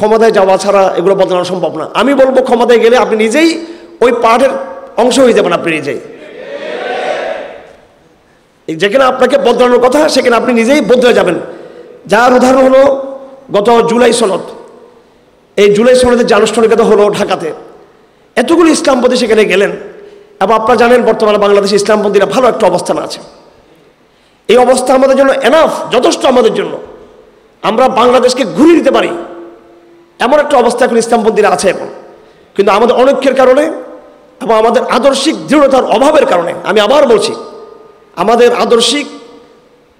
ক্ষমতায় যাওয়া ছাড়া এগুলো বদলানো সম্ভব না। আমি বলবো ক্ষমতায় গেলে আপনি নিজেই ওই পার্টের অংশ হয়ে যাবেন, আপনি নিজেই। যেখানে আপনাকে বদলানোর কথা সেখানে আপনি নিজেই বদলে যাবেন। যার উদাহরণ হলো গত জুলাই সনদ। এই জুলাই সনদের যে আনুষ্ঠানিকতা হলো ঢাকাতে, এতগুলো ইসলামপন্থী সেখানে গেলেন, এবং আপনারা জানেন বর্তমানে বাংলাদেশে ইসলামপন্থীরা ভালো একটা অবস্থান আছে। এই অবস্থা আমাদের জন্য এনাফ, যথেষ্ট আমাদের জন্য। আমরা বাংলাদেশকে ঘুরিয়ে দিতে পারি এমন একটা অবস্থা এখন ইসলামপন্থীরা আছে এখন। কিন্তু আমাদের অনৈক্যের কারণে এবং আমাদের আদর্শিক দৃঢ়তার অভাবের কারণে, আমি আবার বলছি, আমাদের আদর্শিক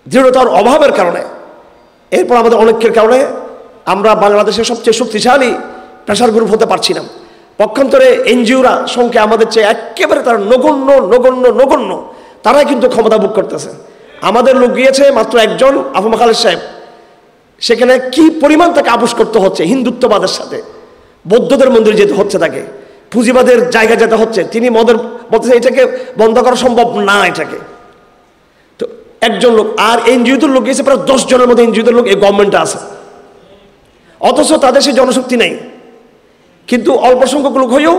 দৃঢ়তার অভাবের কারণে, এরপর আমাদের অনৈক্যের কারণে আমরা বাংলাদেশের সবচেয়ে শক্তিশালী প্রেশার গ্রুপ হতে পারছি না। পক্ষান্তরে এনজিওরা সংখ্যা আমাদের চেয়ে একেবারে তারা নগণ্য, তারাই কিন্তু ক্ষমতা ভোগ করতেছে। আমাদের লোক গিয়েছে মাত্র একজন, আফম খালেদ সাহেব। সেখানে কি পরিমাণ তাকে আপোষ করতে হচ্ছে হিন্দুত্ববাদের সাথে, বৌদ্ধদের মন্দিরে যেতে হচ্ছে, তাকে পুঁজিবাদের জায়গা যেতে হচ্ছে। তিনি বলতেছেন এটাকে বন্ধ করা সম্ভব না, এটাকে। তো একজন লোক, আর এনজিওদের লোক গিয়েছে প্রায় 10 জনের মতো এনজিওদের লোক এই গভর্নমেন্টে আছে, অথচ তাদের সে জনশক্তি নেই। কিন্তু অল্প সংখ্যক লোক হয়েও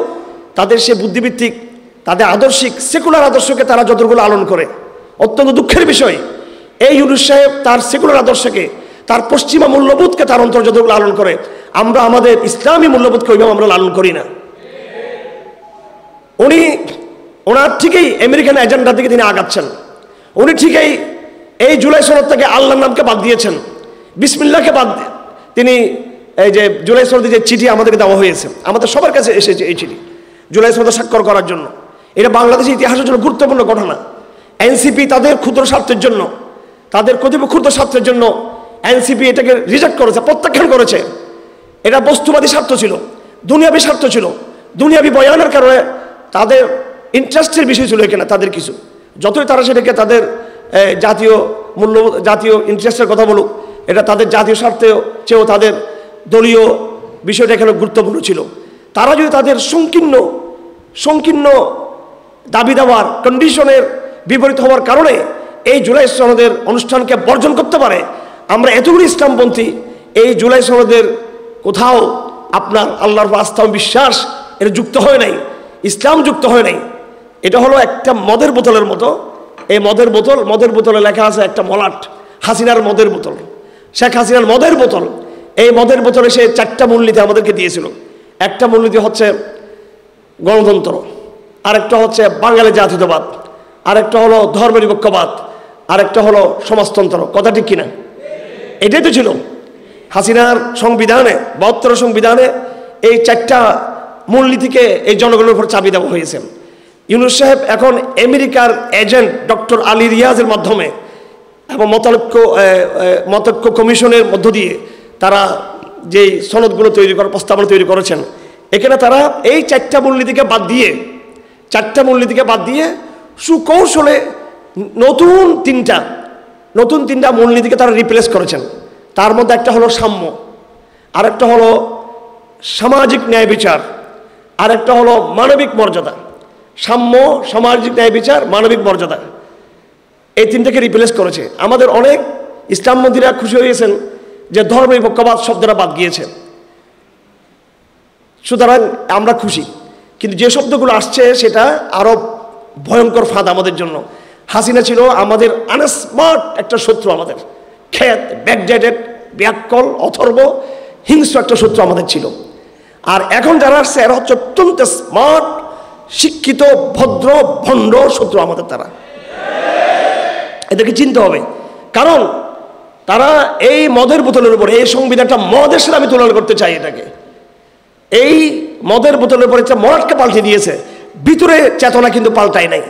তাদের সে বুদ্ধিভিত্তিক, তাদের আদর্শিক সেকুলার আদর্শকে তারা যতগুলো লালন করে। অত্যন্ত দুঃখের বিষয়, এই ইউনূস সাহেব তার সেকুলার আদর্শকে, তার পশ্চিমা মূল্যবোধকে তার অন্তর যতগুলো লালন করে, আমরা আমাদের ইসলামী মূল্যবোধকে ওইভাবে আমরা লালন করি না। ওনার ঠিকই আমেরিকান এজেন্ডার দিকে তিনি আগাচ্ছেন। উনি ঠিকই এই জুলাই সনদ থেকে আল্লাহর নামকে বাদ দিয়েছেন, বিসমিল্লাহকে বাদ দিয়ে তিনি এই যে জুলাই সনদে যে চিঠি আমাদেরকে দেওয়া হয়েছে, আমাদের সবার কাছে এসেছে এই চিঠি জুলাই সনদে স্বাক্ষর করার জন্য। এটা বাংলাদেশের ইতিহাসের জন্য গুরুত্বপূর্ণ ঘটনা। এনসিপি তাদের ক্ষুদ্র স্বার্থের জন্য, তাদের কতিপয় ক্ষুদ্র স্বার্থের জন্য এনসিপি এটাকে রিজেক্ট করেছে, প্রত্যাখ্যান করেছে। এটা বস্তুবাদী স্বার্থ ছিল, দুনিয়াবী স্বার্থ ছিল, দুনিয়াবী বয়ানের কারণে তাদের ইন্টারেস্টের বিষয় ছিল এখানে। তাদের কিছু যতই তারা সেটাকে তাদের জাতীয় মূল্য, জাতীয় ইন্টারেস্টের কথা বলুক, এটা তাদের জাতীয় স্বার্থেও চেয়েও তাদের দলীয় বিষয়টা এখানে গুরুত্বপূর্ণ ছিল। তারা যদি তাদের সংকীর্ণ দাবি দেওয়ার কন্ডিশনের বিপরীত হওয়ার কারণে এই জুলাই সনদের অনুষ্ঠানকে বর্জন করতে পারে, আমরা এতগুলি ইসলামপন্থী এই জুলাই সনদের কোথাও আপনার আল্লাহর আস্থা বিশ্বাস এটা যুক্ত হয় নাই, ইসলাম যুক্ত হয় নাই। এটা হলো একটা মদের বোতলের মতো। এই মদের বোতলে লেখা আছে একটা মলাট, হাসিনার মদের বোতল, শেখ হাসিনার মদের বোতল। এই মদের বোতলে সে 4টা মূলনীতি আমাদেরকে দিয়েছিল। একটা মূলনীতি হচ্ছে গণতন্ত্র, আরেকটা হচ্ছে বাঙালি জাতীয়তাবাদ, আরেকটা হলো ধর্মনিরপেক্ষবাদ, আরেকটা হলো সমাজতন্ত্র। কথা ঠিক কিনা? এটাই তো ছিল হাসিনার সংবিধানে, 72 সংবিধানে এই 4টা মূলনীতিকে এই জনগণের উপর চাপিয়ে দেওয়া হয়েছে। ইউনূস সাহেব এখন আমেরিকার এজেন্ট ডক্টর আলী রিয়াজের মাধ্যমে এবং মতৈক্য কমিশনের মধ্য দিয়ে তারা যেই সনদগুলো তৈরি করার প্রস্তাবনা তৈরি করেছেন, এখানে তারা এই 4টা মূলনীতিকে বাদ দিয়ে সুকৌশলে নতুন তিনটা মূলনীতিকে তারা রিপ্লেস করেছেন। তার মধ্যে একটা হলো সাম্য, আরেকটা হলো সামাজিক ন্যায় বিচার, আরেকটা হলো মানবিক মর্যাদা। সাম্য, সামাজিক ন্যায় বিচার, মানবিক মর্যাদা, এই তিনটাকে রিপ্লেস করেছে। আমাদের অনেক ইসলামপন্থীরা খুশি হয়েছেন যে ধর্মনিরপেক্ষবাদ শব্দটা বাদ গিয়েছে, সুতরাং আমরা খুশি। কিন্তু যে শব্দগুলো আসছে সেটা আরো ভয়ঙ্কর ফাঁদ আমাদের জন্য। হাসিনা ছিল আমাদের আনস্মার্ট একটা শত্রু, আমাদের ক্ষেত, ব্যাকডেটেড, ব্যাককল, অথর্ব, হিংস্র একটা শত্রু আমাদের ছিল। আর এখন যারা আসছে এরা হচ্ছে অত্যন্ত স্মার্ট, শিক্ষিত, ভদ্র, ভণ্ড শত্রু আমাদের। তারা এদেরকে চিনতে হবে, কারণ তারা এই মদের বোতলের উপর, এই সংবিধানটা মদের সাথে আমি তুলনা করতে চাই এটাকে, এই মদের বোতলের উপর একটা মরাটকে পাল্টে দিয়েছে, ভিতরে চেতনা কিন্তু পাল্টায় নাই।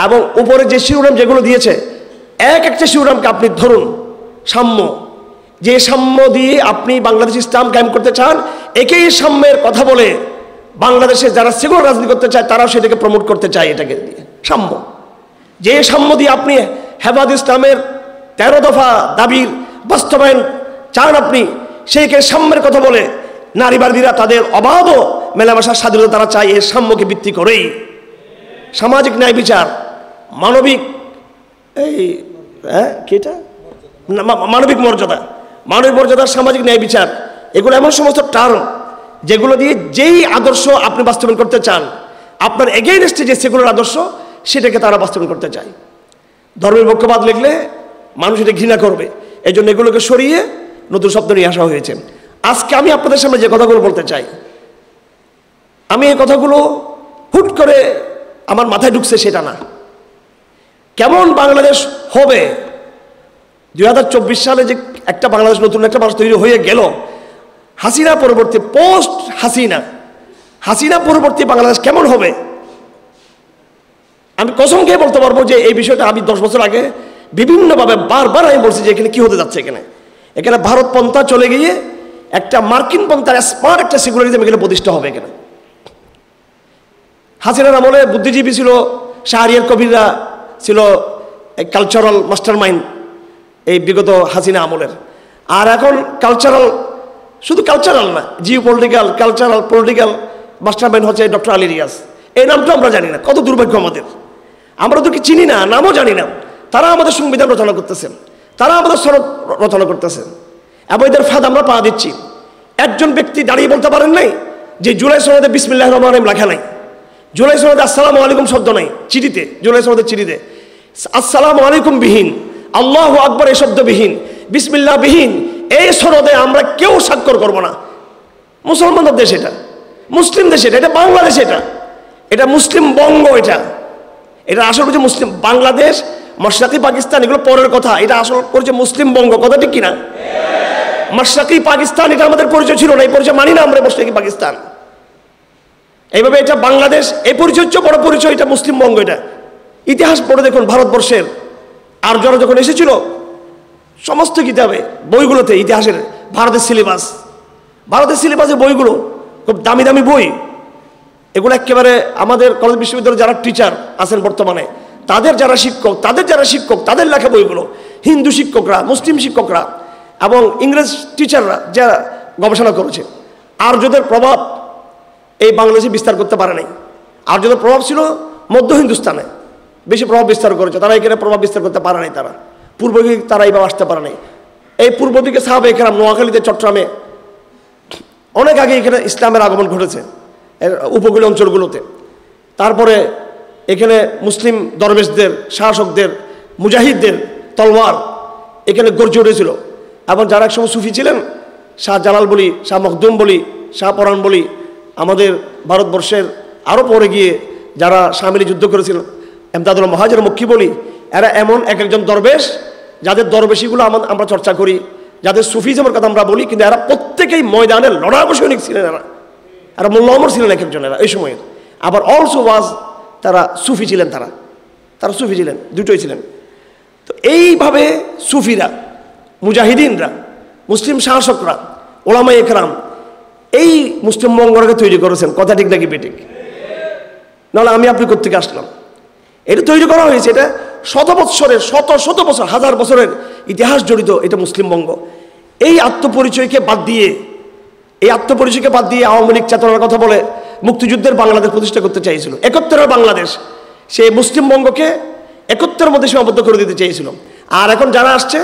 এবং উপরে যে শিরোনাম যেগুলো দিয়েছে, একটা শিরোনামকে আপনি ধরুন, সাম্য, যে সাম্য দিয়ে আপনি বাংলাদেশ ইসলাম কায়েম করতে চান, একেই সাম্যের কথা বলে বাংলাদেশে যারা সেগুলো রাজনীতি করতে চায় তারাও সেটাকে প্রমোট করতে চায়, এটাকে দিয়ে সাম্য। যে সাম্য দিয়ে আপনি হেফাজত ইসলামের 13 দফা দাবির বাস্তবায়ন চান, আপনি সেইকে সাম্যের কথা বলে নারীবাদীরা তাদের অবাধ মেলামেশার স্বাধীনতা তারা চায়। এই সাম্যকে ভিত্তি করেই সামাজিক ন্যায় বিচার, মানবিক মানবিক মর্যাদা, সামাজিক ন্যায় বিচার, এগুলো এমন সমস্ত টার্ম যেগুলো দিয়ে যেই আদর্শ আপনি বাস্তবায়ন করতে চান, আপনার এগেইনস্টে যে সেকুলার আদর্শ সেটাকে তারা বাস্তবায়ন করতে চায়। ধর্মের পক্ষপাত লিখলে মানুষ এটা ঘৃণা করবে, এই জন্য এগুলোকে সরিয়ে নতুন শব্দ নিয়ে আসা হয়েছে। আজকে আমি আপনাদের সামনে যে কথাগুলো বলতে চাই, আমি এই কথাগুলো হুট করে আমার মাথায় ঢুকছে সেটা না। কেমন বাংলাদেশ হবে 2024 সালে, যে একটা বাংলাদেশ, নতুন একটা বাংলাদেশ তৈরি হয়ে গেল, হাসিনা পরবর্তী, পোস্ট হাসিনা পরবর্তী বাংলাদেশ কেমন হবে, আমি কসম খেয়ে বলতে পারবো যে এই বিষয়টা আমি 10 বছর আগে বিভিন্নভাবে বারবার আমি বলছি যে এখানে কি হতে যাচ্ছে। এখানে ভারত পন্থা চলে গিয়ে একটা মার্কিন পন্থার স্মার্ট একটা সেকুলারিজম এখানে প্রতিষ্ঠা হবে। এখানে হাসিনার আমলে বুদ্ধিজীবী ছিল, শাহরিয়ার কবিররা ছিল কালচারাল মাস্টার মাইন্ড এই বিগত হাসিনা আমলের। আর এখন কালচারাল, শুধু কালচারাল না, Jio political, cultural, political master mind হচ্ছে ডক্টর আলী রিয়াজ। এই নামটা আমরা জানি না, কত দুর্ভাগ্য আমাদের, আমরা তো কি চিনি না, নামও জানি না। তারা আমাদের সংবিধান রচনা করতেছেন, তারা আমাদের সনদ রচনা করতেছেন, এবং এদের ফাঁদ আমরা পা দিচ্ছি। একজন ব্যক্তি দাঁড়িয়ে বলতে পারেন নাই যে জুলাই সনদে বিসমিল্লাহির রহমানির রহিম লেখা নাই, জুলাই সনদে আসসালামু আলাইকুম শব্দ নাই চিঠিতে, জুলাই সনদের চিঠিতে আসসালামু আলাইকুম বিহীন, আল্লাহু আকবার এই শব্দ বিহীন, বিসমিল্লাহ বিহীন এই সনদে আমরা কেউ স্বাক্ষর করব না। মুসলমানদের দেশ এটা, মুসলিম দেশ এটা, এটা বাংলাদেশ, এটা মুসলিম বঙ্গ, এটা আসল হচ্ছে মুসলিম বাংলাদেশ, মাশরাকি পাকিস্তান এগুলো পরের কথা, এটা আসল পরিচয় মুসলিম বঙ্গ। কথা ঠিক কিনা? মাশরাকি পাকিস্তান এটা আমাদের পরিচয় ছিল না, এই পরিচয় মানি না আমরা, মাশরাকি পাকিস্তান। এইভাবে এটা বাংলাদেশ, এই পরিচয় হচ্ছে বড় পরিচয়, এটা মুসলিম বঙ্গ। এটা ইতিহাস পড়ে দেখুন, ভারতবর্ষের আর্যরা যখন এসেছিল সমস্ত কিতাবে বইগুলোতে ইতিহাসের, ভারতের সিলেবাসের বইগুলো খুব দামি দামি বই, এগুলো একেবারে আমাদের কলেজ বিশ্ববিদ্যালয়ে যারা টিচার আছেন বর্তমানে, তাদের যারা শিক্ষক তাদের লেখা বইগুলো, হিন্দু শিক্ষকরা, মুসলিম শিক্ষকরা এবং ইংরেজ টিচাররা যারা গবেষণা করেছে, আর্যদের প্রভাব এই বাংলাদেশে বিস্তার করতে পারে নাই। আর্যদের প্রভাব ছিল মধ্য হিন্দুস্তানে বেশি প্রভাব বিস্তার করেছে, তারা এখানে প্রভাব বিস্তার করতে পারে নাই, তারা পূর্ব দিকে তারা এইভাবে আসতে পারে নাই। এই পূর্ব দিকে সাহাবায়ে কেরাম, নোয়াখালীতে, চট্টগ্রামে অনেক আগে এখানে ইসলামের আগমন ঘটেছে উপকূলীয় অঞ্চলগুলোতে। তারপরে এখানে মুসলিম দরবেশদের, শাসকদের, মুজাহিদদের তলোয়ার এখানে গর্জে উঠেছিল। এবং যারা একসময় সুফি ছিলেন, শাহ জালাল বলি, শাহ মখদুম বলি, শাহ পরাণ বলি, আমাদের ভারতবর্ষের আরও পরে গিয়ে যারা শামিলি যুদ্ধ করেছিলেন, এমদাদুল্লাহ মহাজির মক্কি বলি, এরা এমন এক একজন দরবেশ যাদের দরবেশিগুলো আমরা চর্চা করি, যাদের সুফিজমের কথা আমরা বলি, কিন্তু এরা প্রত্যেকেই ময়দানের লড়াকু সৈনিক ছিলেন। এরা মোল্লা ওমর ছিলেন এক একজন, এরা এই সময়ের। আবার অলসো ওয়াজ তারা সুফি ছিলেন, তারা সুফি ছিলেন, দুটোই ছিলেন। তো এইভাবে সুফিরা, মুজাহিদিনরা, মুসলিম শাসকরা, ওলামায়ে একরাম এই মুসলিম বঙ্গকে তৈরি করেছেন। কথা ঠিক নাকি বেঠিক? নাহলে আমি আপনি কোত্থেকে আসলাম? এটা তৈরি করা হয়েছে, এটা শত বছর, হাজার বছরের ইতিহাস জড়িত এটা মুসলিম বঙ্গ। এই আত্মপরিচয়কে বাদ দিয়ে আওয়ামী লীগ চেতনার কথা বলে মুক্তিযুদ্ধের বাংলাদেশ প্রতিষ্ঠা করতে চাইছিল, 71-এর বাংলাদেশ, সেই মুসলিম বঙ্গকে 71-এর মধ্যে সীমাবদ্ধ করে দিতে চেয়েছিল। আর এখন যারা আসছে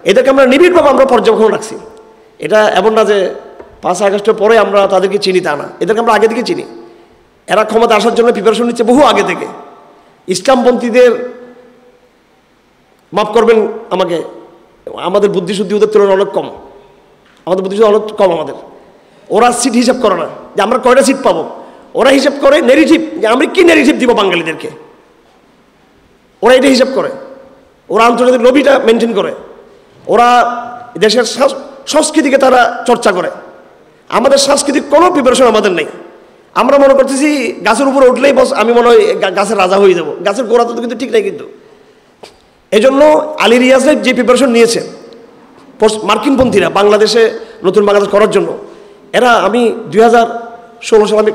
এদেরকে আমরা নিবিড়ভাবে আমরা পর্যবেক্ষণ রাখছি। এটা এমন না যে 5 আগস্টের পরে আমরা তাদেরকে চিনি, তা না, এদেরকে আমরা আগে থেকে চিনি। এরা ক্ষমতা আসার জন্য প্রিপারেশন নিচ্ছে বহু আগে থেকে। ইসলামপন্থীদের, মাফ করবেন আমাকে, আমাদের বুদ্ধিশুদ্ধি ওদের তুলনায় অনেক কম, আমাদের। ওরা সিট হিসাব করে না যে আমরা কয়টা সিট পাবো, ওরা হিসাব করে নেগেটিভ, যে আমরা কি নেগেটিভ দিব বাঙালিদেরকে, ওরা এটা হিসাব করে, ওরা আন্তর্জাতিক লবিটা মেনটেন করে, ওরা দেশের সংস্কৃতিকে তারা চর্চা করে। আমাদের সাংস্কৃতিক কোনো প্রিপারেশন আমাদের নেই। আমরা মনে করতেছি গাছের উপরে উঠলেই বস আমি মনে হয় গাছের রাজা হয়ে যাব, গাছের গোড়া তো কিন্তু ঠিক নাই। কিন্তু এই জন্য আলী রিয়াজের যে প্রিপারেশন নিয়েছে মার্কিনপন্থীরা বাংলাদেশে নতুন বাংলাদেশ করার জন্য, এরা আমি 2016 সালে আমি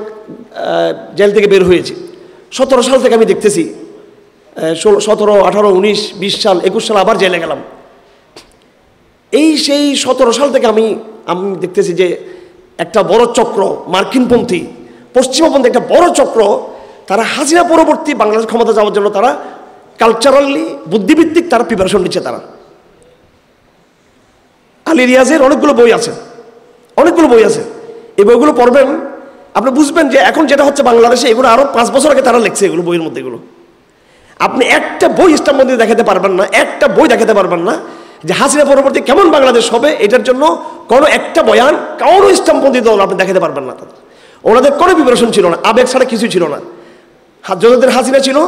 জেল থেকে বের হয়েছি, 17 সাল থেকে আমি দেখতেছি, 17, 18, 19, 20 সাল, 21 সাল আবার জেলে গেলাম। সেই 17 সাল থেকে আমি দেখতেছি যে একটা বড় চক্র, মার্কিনপন্থী, পশ্চিমপন্থী একটা বড় চক্র, তারা হাসিনা পরবর্তী বাংলাদেশ ক্ষমতা যাওয়ার জন্য তারা কালচারালি, বুদ্ধিভিত্তিক তারা প্রিপারেশন নিচ্ছে। তারা আলী রিয়াজের অনেকগুলো বই আছে, অনেকগুলো বই আছে, এই বইগুলো পড়বেন, আপনি বুঝবেন যে এখন যেটা হচ্ছে বাংলাদেশে এগুলো আরো 5 বছর আগে তারা লিখছে এগুলো বইয়ের মধ্যে। এগুলো আপনি একটা বই ইসলামপন্থী দেখাতে পারবেন না, একটা বই দেখাতে পারবেন না যে হাসিনা পরবর্তী কেমন বাংলাদেশ হবে, এটার জন্য কোনো একটা বয়ান কারো ইসলামপন্থী দল আপনি দেখাতে পারবেন না। ওনাদের কোনো প্রিপারেশন ছিল না, আবেগ ছাড়া কিছুই ছিল না। যতদিন হাসিনা ছিল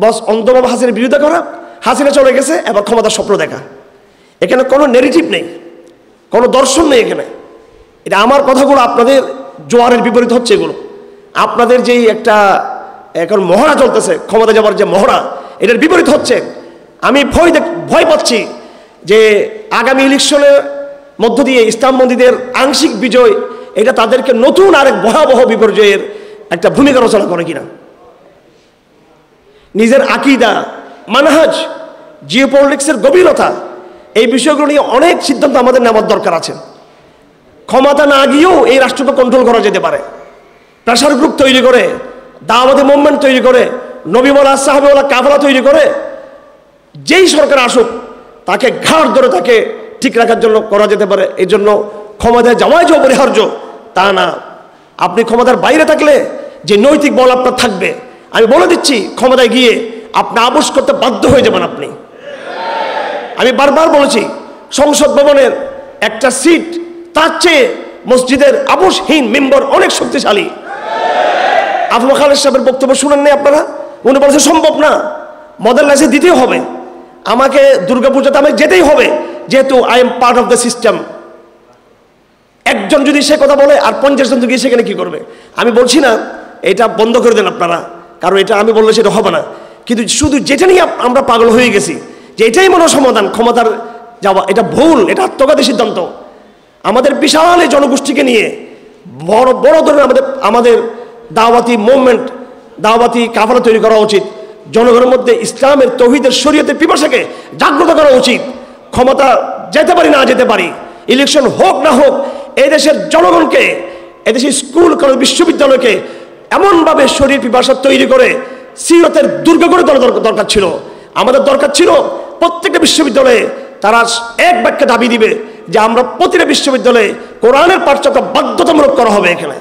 বস অন্ধভাবে হাসিনার বিরোধিতা করা, হাসিনা চলে গেছে এবার ক্ষমতার স্বপ্ন দেখা। এখানে কোনো নেগেটিভ নেই, কোনো দর্শন নেই এখানে। এটা আমার কথাগুলো আপনাদের জোয়ারের বিপরীত হচ্ছে। এগুলো আপনাদের যেই একটা এখন মহড়া চলতেছে, ক্ষমতা যাবার যে মহড়া, এটার বিপরীত হচ্ছে। আমি ভয় পাচ্ছি যে আগামী ইলেকশনের মধ্য দিয়ে ইসলামপন্থীদের আংশিক বিজয় এটা তাদেরকে নতুন আরেক ভয়াবহ বিপর্যয়ের একটা ভূমিকা রচনা করে কিনা। নিজের আকীদা, মানহাজ, জিওপলিটিক্সের গভীরতা, এই বিষয়গুলো নিয়ে অনেক সিদ্ধান্ত আমাদের নেওয়ার দরকার আছে। ক্ষমতা না গিয়েও এই রাষ্ট্রকে কন্ট্রোল করা যেতে পারে। প্রেশার গ্রুপ তৈরি করে, দাওয়াতি মুভমেন্ট তৈরি করে, নবীওয়ালা সাহাবীওয়ালা কাফেলা তৈরি করে যেই সরকার আসুক তাকে ঘাড় ধরে তাকে ঠিক রাখার জন্য করা যেতে পারে। এই জন্য ক্ষমতায় যাওয়াই যে অপরিহার্য তা না। আপনি ক্ষমতার বাইরে থাকলে যে নৈতিক বল আপনার থাকবে, আমি বলে দিচ্ছি ক্ষমতায় গিয়ে আপনি আপোষ করতে বাধ্য হয়ে যাবেন। আপনি, আমি বারবার বলেছি, সংসদ ভবনের একটা সিট তার চেয়ে মসজিদের আপোষহীন মেম্বার অনেক শক্তিশালী। আফম খালেদ সাহেবের বক্তব্য শুনেন নাই আপনারা? উনি বলেছে সম্ভব না, মডেল লাইসেন্স দিতেই হবে, আমাকে দুর্গাপূজাতে আমি যেতেই হবে, যেহেতু I am part of the system. একজন যদি সে কথা বলে আর 50 জন গিয়ে সেখানে কি করবে? আমি বলছি না এটা বন্ধ করে দেন আপনারা, কারণ এটা আমি বললে সেটা হবে না। কিন্তু শুধু যেটা নিয়ে আমরা পাগল হয়ে গেছি যে এটাই মনে সমাধান, ক্ষমতার যাওয়া, এটা ভুল, এটা আত্মঘাতী সিদ্ধান্ত। আমাদের বিশাল এই জনগোষ্ঠীকে নিয়ে বড় বড় ধরনের আমাদের দাওয়াতি মুভমেন্ট, দাওয়াতি কাফেলা তৈরি করা উচিত। জনগণের মধ্যে ইসলামের, তৌহিদের, শরীয়তের পিপাসাকে জাগ্রত করা উচিত। ক্ষমতা যেতে পারি না যেতে পারি, ইলেকশন হোক না হোক, এই দেশের জনগণকে, এদেশের স্কুল কলেজ বিশ্ববিদ্যালয়কে এমনভাবে শরীর পিপাসা তৈরি করে সিরতের দুর্গ করে তোলা দরকার ছিল। আমাদের দরকার ছিল প্রত্যেকটা বিশ্ববিদ্যালয়ে তারা এক বাক্যে দাবি দিবে যে আমরা প্রতিটা বিশ্ববিদ্যালয়ে কোরআনের পাঠচক্র বাধ্যতামূলক করা হবে। এখানে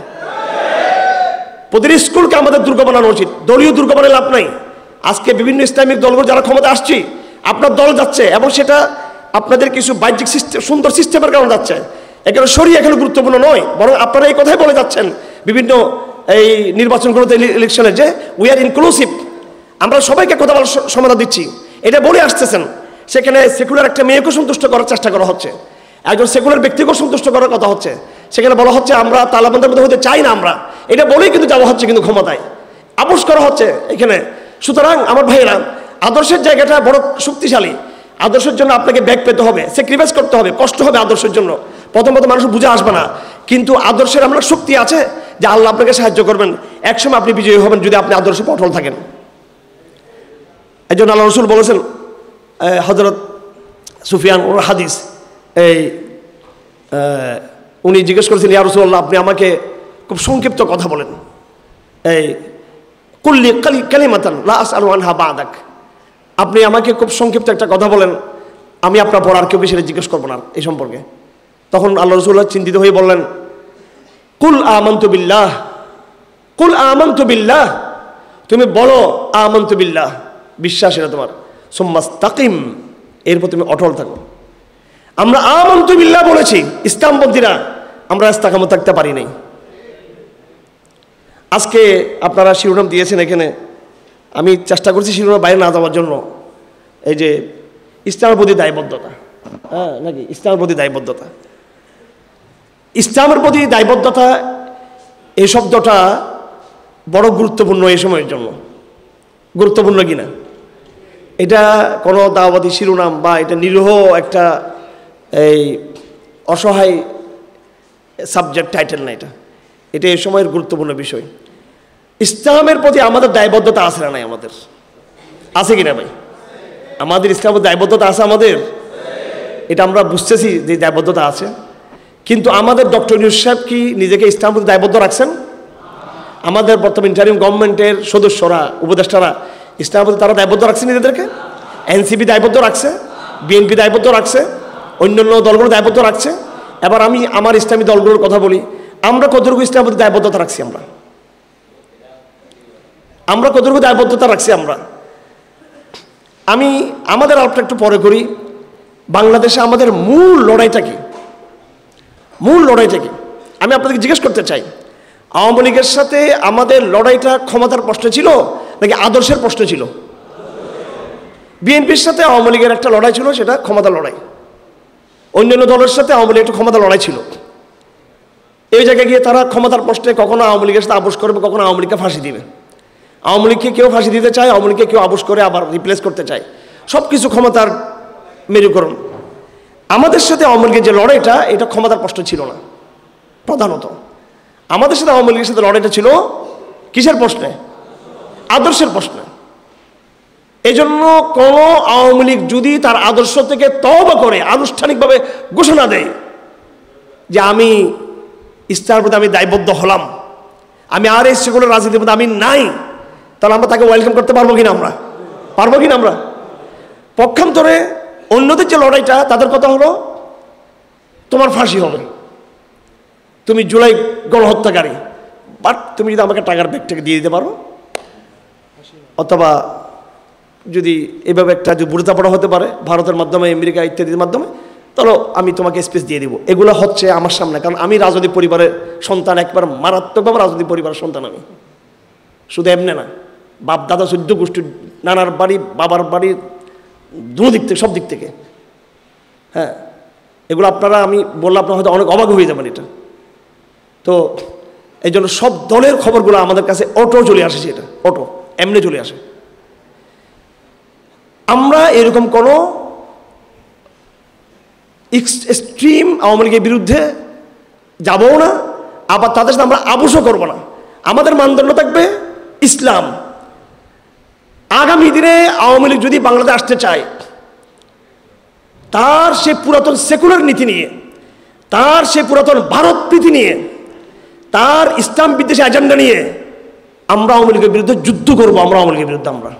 প্রতিটি স্কুলকে আমাদের দুর্গ বানানো উচিত। দলীয় দুর্গ বানালে লাভ নাই। আজকে বিভিন্ন ইসলামিক দলগুলো যারা ক্ষমতা আসছে, আপনার দল যাচ্ছে এবং সেটা আপনাদের কিছু বাহ্যিক সিস্টেম, সুন্দর সিস্টেমের কারণে যাচ্ছে। এখানে শরীয়ত এখানে গুরুত্বপূর্ণ নয়, বরং আপনারা এই কথাই বলে যাচ্ছেন বিভিন্ন এই নির্বাচনগুলোতে, ইলেকশনে, যে উই আর ইনক্লুসিভ, আমরা সবাইকে কথা বলার সমাধান দিচ্ছি, এটা বলে আসতেছেন। সেখানে সেকুলার একটা মেয়েকেও সন্তুষ্ট করার চেষ্টা করা হচ্ছে, একজন সেকুলার ব্যক্তিকেও সন্তুষ্ট করার কথা হচ্ছে। সেখানে বলা হচ্ছে আমরা তালেবানদের মধ্যে হতে চাই না, আমরা এটা বলেই কিন্তু যাওয়া হচ্ছে, কিন্তু ক্ষমতায় আপোষ করা হচ্ছে এখানে। সুতরাং আমার ভাইয়েরা, আদর্শের জায়গাটা বড় শক্তিশালী। আদর্শের জন্য আপনাকে ব্যাগ পেতে হবে, স্যাক্রিফাইস করতে হবে, কষ্ট হবে আদর্শের জন্য। প্রথম মানুষ বুঝে আসবে না, কিন্তু আদর্শের আপনার শক্তি আছে যে আল্লাহ আপনাকে সাহায্য করবেন। একসময় আপনি বিজয়ী হবেন যদি আপনি আদর্শে অটল থাকেন। একজন আল্লাহ রসুল বলেছেন, হযরত সুফিয়ান ওর হাদিস, উনি জিজ্ঞেস করেছেন, ইয়া রাসূলুল্লাহ, আপনি আমাকে খুব সংক্ষিপ্ত কথা বলেন, কুল্লি কালিমাতান লা আসআলু আনহা বা'দাক, আপনি আমাকে খুব সংক্ষিপ্ত একটা কথা বলেন, আমি আপনার পর আর কেউ বেশি জিজ্ঞেস করবো না এই সম্পর্কে। তখন আল্লাহ রাসূলুল্লাহ চিন্তিত হয়ে বললেন, কুল আমানতু বিল্লাহ, কুল আমানতু বিল্লাহ, তুমি বলো আমানতু বিল্লাহ, বিশ্বাস এটা তোমার, সুম্মাস্তাকিম, এরপর তুমি অটল থাকো। আমরা আমানতু বিল্লাহ বলেছি, ইসলামপন্থীরা আমরা ইস্তেকামত থাকতে পারি নাই। আজকে আপনারা শিরোনাম দিয়েছেন এখানে, আমি চেষ্টা করছি শিরোনাম বাইরে না যাওয়ার জন্য। এই যে ইসলামের প্রতি দায়বদ্ধতা, হ্যাঁ নাকি ইসলামের প্রতি দায়বদ্ধতা, ইসলামের প্রতি দায়বদ্ধতা, এই শব্দটা বড় গুরুত্বপূর্ণ এই সময়ের জন্য। গুরুত্বপূর্ণ কিনা, এটা কোনো দাওয়াতি শিরোনাম বা এটা নিরীহ একটা এই অসহায় সাবজেক্ট টাইটেল না, এটা এই সময়ের গুরুত্বপূর্ণ বিষয়। ইসলামের প্রতি আমাদের দায়বদ্ধতা আছে না নাই? আমাদের আছে কিনা ভাই? আমাদের ইসলামের দায়বদ্ধতা আছে আমাদের, এটা আমরা বুঝতেছি যে দায়বদ্ধতা আছে। কিন্তু আমাদের ডক্টর ইউনূস সাহেব কি নিজেকে ইসলামের প্রতি দায়বদ্ধ রাখছেন? আমাদের বর্তমান ইন্টারিম গভর্নমেন্টের সদস্যরা, উপদেষ্টারা ইসলামের প্রতি তারা দায়বদ্ধ রাখছে নিজেদেরকে? এনসিপি দায়বদ্ধ রাখছে, বিএনপি দায়বদ্ধ রাখছে, অন্যান্য দলগুলো দায়বদ্ধ রাখছে। এবার আমি আমার ইসলামী দলগুলোর কথা বলি, আমরা কতটুকু ইসলামের প্রতি দায়বদ্ধতা রাখছি? আমরা কতটুকু দায়বদ্ধতা রাখছি? আমি আমাদের আলোচনা একটু পরে করি। বাংলাদেশে আমাদের মূল লড়াইটা কি? আমি আপনাদেরকে জিজ্ঞেস করতে চাই, আওয়ামী লীগের সাথে আমাদের লড়াইটা ক্ষমতার প্রশ্ন ছিল নাকি আদর্শের প্রশ্ন ছিল? বিএনপির সাথে আওয়ামী লীগের একটা লড়াই ছিল, সেটা ক্ষমতার লড়াই। অন্যান্য দলের সাথে আওয়ামী লীগের একটা ক্ষমতার লড়াই ছিল। এই জায়গায় গিয়ে তারা ক্ষমতার প্রশ্নে কখনো আওয়ামী লীগের সাথে আপোষ করবে, কখনো আওয়ামী লীগকে ফাঁসি দিবে। আওয়ামী লীগকে কেউ ফাঁসি দিতে চায়, আওয়ামী লীগকে কেউ আপোষ করে আবার রিপ্লেস করতে চায়। সব কিছু ক্ষমতার মেরুকরণ। আমাদের সাথে আওয়ামী লীগের যে লড়াইটা, এটা ক্ষমতার প্রশ্ন ছিল না। প্রধানত আমাদের সাথে আওয়ামী লীগের সাথে লড়াইটা ছিল কিসের প্রশ্নে? আদর্শের প্রশ্নে। এই জন্য কোন আওয়ামী লীগ যদি তার আদর্শ থেকে তওবা করে আনুষ্ঠানিকভাবে ঘোষণা দেয় যে আমি ইসলামের প্রতি আমি দায়বদ্ধ হলাম, আমি আর এই সেকুলার রাজনীতির মধ্যে আমি নাই, তাহলে আমরা তাকে ওয়েলকাম করতে পারবো কিনা? আমরা পক্ষান্তরে অন্যদের যে লড়াইটা, তাদের কথা হলো তোমার ফাঁসি হবে, তুমি জুলাই গণহত্যাকারী, বাট তুমি যদি আমাকে টাকার ব্যাগটাকে দিয়ে দিতে পারো, অথবা যদি এভাবে একটা যে বুড়াপড়া হতে পারে ভারতের মাধ্যমে, আমেরিকা ইত্যাদির মাধ্যমে, তাহলে আমি তোমাকে স্পেস দিয়ে দিব। এগুলো হচ্ছে আমার সামনে, কারণ আমি রাজনৈতিক পরিবারের সন্তান, একবার মারাত্মকভাবে রাজনৈতিক পরিবারের সন্তান। আমি শুধু এমনি না, বাপ দাদা 14 গোষ্ঠী, নানার বাড়ি, বাবার বাড়ি, দুদিক থেকে, সব দিক থেকে। হ্যাঁ, এগুলো আপনারা, আমি বললে আপনারা হয়তো অনেক অবাক হয়ে যাবেন এটা। তো এই জন্য সব দলের খবরগুলো আমাদের কাছে অটো চলে আসে, সেটা অটো এমনি চলে আসে। আমরা এরকম কোনো এক্সট্রিম আওয়ামী লীগের বিরুদ্ধে যাবও না, আবার তাদের সাথে আমরা আপোষও করবো না। আমাদের মানদণ্ড থাকবে ইসলাম। আগামী দিনে আওয়ামী লীগ যদি বাংলাদেশে আসতে চায়, তার সে পুরাতন সেকুলার নীতি নিয়ে, তার সে পুরাতন ভারত প্রীতি নিয়ে, তার ইসলাম বিদ্বেষী এজেন্ডা নিয়ে আমরা আওয়ামী লীগের বিরুদ্ধে যুদ্ধ করবো। আমরা আওয়ামী লীগের বিরুদ্ধে, আমরা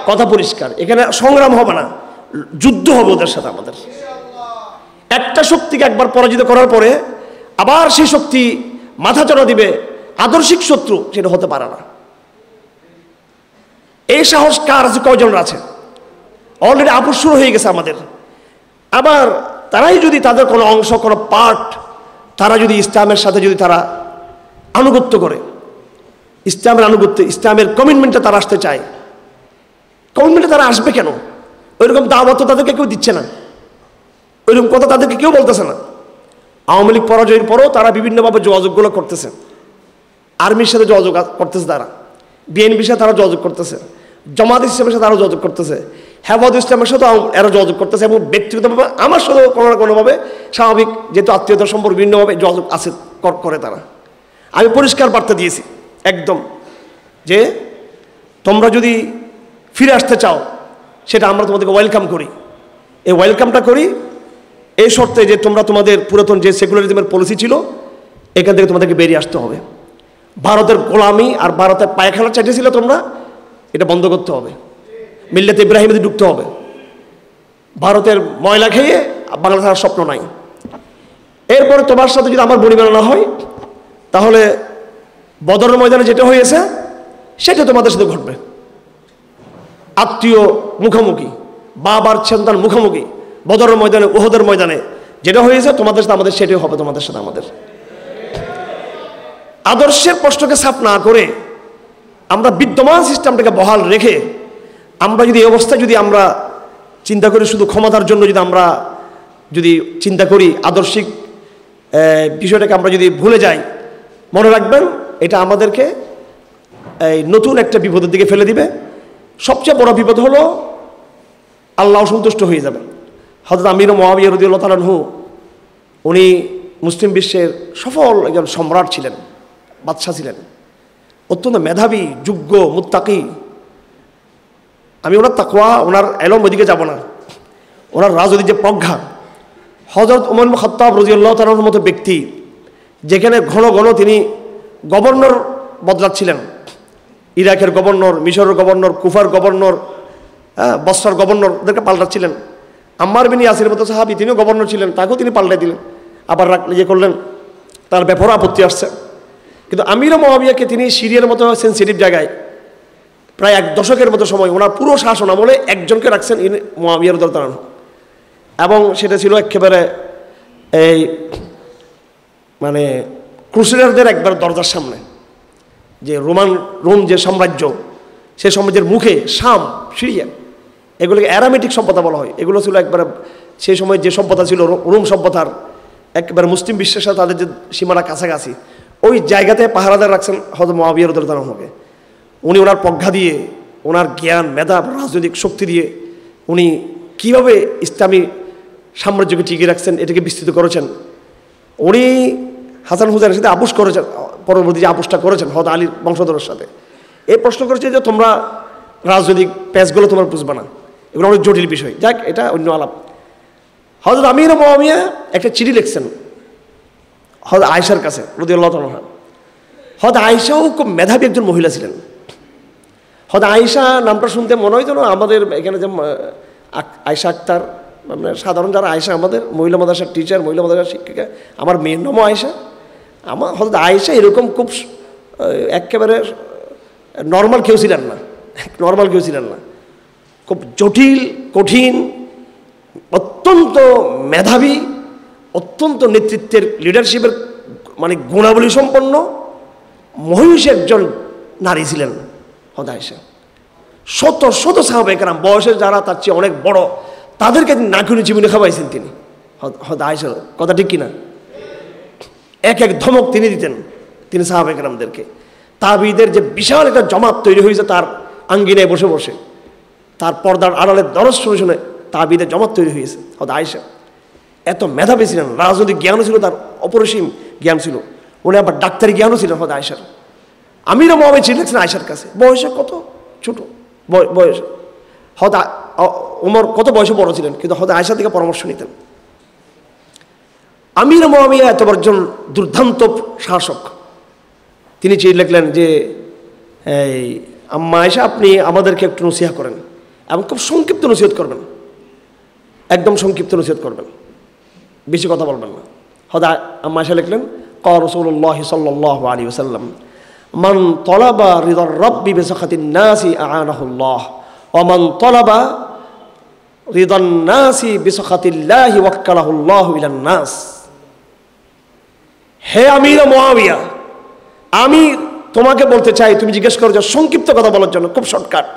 কথা পরিষ্কার, এখানে সংগ্রাম হবে না, যুদ্ধ হবে ওদের সাথে আমাদের। একটা শক্তিকে একবার পরাজিত করার পরে আবার সেই শক্তি মাথা চড়া দিবে আদর্শিক শত্রু, সেটা হতে পারে না। এই সাহস কার আছে? কয়জনের আছে? অলরেডি আপোষ শুরু হয়ে গেছে আমাদের। আবার তারাই যদি তাদের কোনো অংশ, কোনো পার্ট, তারা যদি ইসলামের সাথে যদি তারা আনুগত্য করে, ইসলামের আনুগত্য, ইসলামের কমিটমেন্টে তারা আসতে চায়, কমিটমেন্টে তারা আসবে কেন? ওইরকম দাওয়াত তো তাদেরকে কেউ দিচ্ছে না, ওইরকম কথা তাদেরকে কেউ বলতেছে না। আওয়ামী লীগ পরাজয়ের পরও তারা বিভিন্নভাবে যোগাযোগগুলো করতেছে, আর্মির সাথে যোগাযোগ করতেছে, তারা বিএনপির সাথে তারা যোগাযোগ করতেছে, জামাত ইসলামের সাথে তারা যোগাযোগ করতেছে, হেফাজত ইসলামের সাথে এরা যোগাযোগ করতেছে, এবং ব্যক্তিগতভাবে আমার সাথে কোনো না কোনোভাবে স্বাভাবিক, যেহেতু আত্মীয়তার সম্পর্ক বিভিন্নভাবে যোগাযোগ আছে, করে তারা। আমি পরিষ্কার বার্তা দিয়েছি একদম, যে তোমরা যদি ফিরে আসতে চাও, সেটা আমরা তোমাদেরকে ওয়েলকাম করি। এই ওয়েলকামটা করি এই শর্তে যে তোমরা তোমাদের পুরাতন যে সেকুলারিজমের পলিসি ছিল, এখান থেকে তোমাদেরকে বেরিয়ে আসতে হবে। ভারতের গোলামি আর ভারতের পায়খানা চাইতেছিল তোমরা, এটা বন্ধ করতে হবে। মিল্লাতে ইব্রাহিমে ঢুকতে হবে। ভারতের ময়লা খেয়ে বাংলাদেশের স্বপ্ন নাই। এরপরে তোমার সাথে যদি আমার বনিমানা না হয়, তাহলে বদরের ময়দানে যেটা হয়েছে সেটা তোমাদের সাথে ঘটবে। আত্মীয় মুখোমুখি, বাবার সন্তান মুখোমুখি, বদরের ময়দানে, উহুদের ময়দানে যেটা হয়েছে তোমাদের সাথে আমাদের, সেটাই হবে তোমাদের সাথে আমাদের। আদর্শের প্রশ্নকে সাফ না করে আমরা বিদ্যমান সিস্টেমটাকে বহাল রেখে আমরা যদি এই অবস্থায় যদি আমরা চিন্তা করি, শুধু ক্ষমতার জন্য যদি আমরা যদি চিন্তা করি, আদর্শিক বিষয়টাকে আমরা যদি ভুলে যাই, মনে রাখবেন এটা আমাদেরকে এই নতুন একটা বিপদের দিকে ফেলে দিবে। সবচেয়ে বড় বিপদ হলো আল্লাহ সন্তুষ্ট হয়ে যাবে। হযরত আমির মুআবিয়া রাদিয়াল্লাহু তাআলা আনহু, উনি মুসলিম বিশ্বের সফল একজন সম্রাট ছিলেন, বাদশাহ ছিলেন, অত্যন্ত মেধাবী, যোগ্য, মুত্তাকি। আমি ওনার তাকওয়া, ওনার এলম ওইদিকে যাব না, ওনার রাজনৈতিক যে প্রজ্ঞা। হযরত ওমর ইবনে খাত্তাব রাদিয়াল্লাহু তাআলার মতো ব্যক্তি, যেখানে ঘন ঘন তিনি গভর্নর বদলাচ্ছিলেন, ইরাকের গভর্নর, মিশরের গভর্নর, কুফার গভর্নর, বসরার গভর্নরদেরকে পাল্টাচ্ছিলেন, আম্মার বিন ইয়াসির মতো সাহাবী, তিনিও গভর্নর ছিলেন, তাকেও তিনি পাল্টে দিলেন, আবার ইয়ে করলেন, তার ব্যাপারে আপত্তি আসছে। কিন্তু আমির মুআবিয়াকে তিনি সিরিয়ার মতো সেন্সিটিভ জায়গায় প্রায় 1 দশকের মতো সময় ওনার পুরো শাসন আমলে একজনকে রাখছেন মুআবিয়া রাদিয়াল্লাহু আনহু, এবং সেটা ছিল একেবারে এই মানে ক্রুসেডারদের একবার দরজার সামনে, যে রোম যে সাম্রাজ্য, সে সাম্রাজ্যের মুখে শাম, সিরিয়া, এগুলোকে অ্যারামেটিক সভ্যতা বলা হয়। এগুলো ছিল একবারে সেই সময় যে সভ্যতা ছিল রোম সভ্যতার একবারে মুসলিম বিশ্বের সাথে তাদের যে সীমানা কাছাকাছি, ওই জায়গাতে পাহারাদার রাখছেন হযরত মুআবিয়া রাদিয়াল্লাহু আনহুকে। উনি ওনার প্রজ্ঞা দিয়ে, ওনার জ্ঞান, মেধা, রাজনৈতিক শক্তি দিয়ে উনি কীভাবে ইসলামী সাম্রাজ্যকে টিকিয়ে রাখছেন, এটাকে বিস্তৃত করেছেন। উনি হাসান হুসাইনের সাথে আপোষ করেছেন, পরবর্তী যে আপোষটা করেছেন হযরত আলীর বংশধরের সাথে। এই প্রশ্ন করেছে যে তোমরা রাজনৈতিক প্যাচগুলো তোমরা বুঝবে না, এগুলো অনেক জটিল বিষয়, যাক এটা অন্য আলাপ। হযরত আমির মুআবিয়া একটা চিঠি লিখছেন হযরত আয়েশার কাছে রাদিয়াল্লাহু তাআলা আনহা। হযরত আয়েশাও খুব মেধাবী একজন মহিলা ছিলেন। হয়তো আয়েশা নামটা শুনতে মনে হয় যেন আমাদের এখানে যে আয়েশা আক্তার, মানে সাধারণ যারা আয়েশা, আমাদের মহিলা মাদ্রাসার টিচার, মহিলা মাদ্রাসার শিক্ষিকা, আমার মেয়ের নামও আয়েশা। আমার হয়তো আয়েশা এরকম খুব একেবারে নর্মাল কেউ ছিলেন না, নর্মাল কেউ ছিলেন না, খুব জটিল, কঠিন, অত্যন্ত মেধাবী, অত্যন্ত নেতৃত্বের, লিডারশিপের মানে গুণাবলী সম্পন্ন মহিষী একজন নারী ছিলেন হযরত আয়েশা। শত শত সাহাবায়ে কেরাম বয়সের যারা তার চেয়ে অনেক বড়, তাদেরকে না করে জীবনে খাওয়াইছেন তিনি। হযরত আয়েশার কথা ঠিক কিনা? এক এক ধমক তিনি দিতেন তিনি সাহাবায়ে কেরামদেরকে। তাবিদের যে বিশাল একটা জমাত তৈরি হয়েছে তার আঙ্গিনায় বসে বসে, তার পর্দার আড়ালের দরজ শুনে শুনে তাবিদের জমাত তৈরি হয়েছে। হযরত আয়েশা এত মেধাবী ছিলেন, রাজনৈতিক জ্ঞানও ছিল তার, অপরিসীম জ্ঞান ছিল। উনি আবার ডাক্তারি জ্ঞানও ছিলেন হযরত আয়েশার। আমির মুআবিয়া চিঠি লিখছেন আয়েশার কাছে, বয়সে কত ছোট বয়স। হয়তো ওমর কত বয়সে বড় ছিলেন, কিন্তু হয়তো আয়েশা থেকে পরামর্শ নিতেন। আমির মুআবিয়া এত একজন দুর্দান্ত শাসক, তিনি চিঠি লিখলেন যে এই আম্মা আয়েশা, আপনি আমাদেরকে একটু নসিহত করেন, এবং খুব সংক্ষিপ্ত নসিহত করবেন, একদম সংক্ষিপ্ত নসিহত করবেন, বেশি কথা বলবেন না। হয়তো আম্মা আয়েশা লিখলেন, ক্বালা রাসূলুল্লাহ সাল্লাল্লাহু আলাইহি ওয়াসাল্লাম, মান তলাবা রিদার রাব্বি বিসাখাতিন নাসি আ'ানাহুল্লাহ, ওয়া মান তলাবা রিদান নাসি বিসাখাতিল্লাহি ওয়াক্কালাহুল্লাহু ইলান নাস। হে আমির মুআবিয়া, আমি তোমাকে বলতে চাই, তুমি জিজ্ঞেস করছো সংক্ষিপ্ত কথা বলার জন্য, খুব শর্টকাট।